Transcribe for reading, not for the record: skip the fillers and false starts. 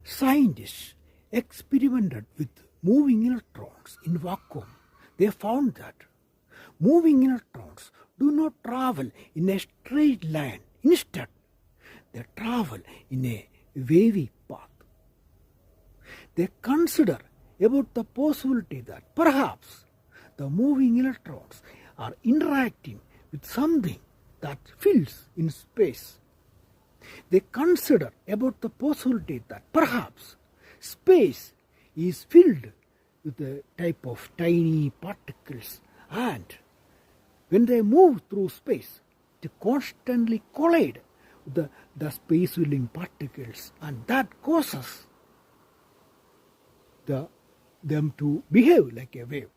Scientists experimented with moving electrons in vacuum. They found that moving electrons do not travel in a straight line. Instead, they travel in a wavy path. They consider about the possibility that perhaps the moving electrons are interacting with something that fills in space. They consider about the possibility that perhaps space is filled with a type of tiny particles, and when they move through space, they constantly collide with the space-filling particles, and that causes them to behave like a wave.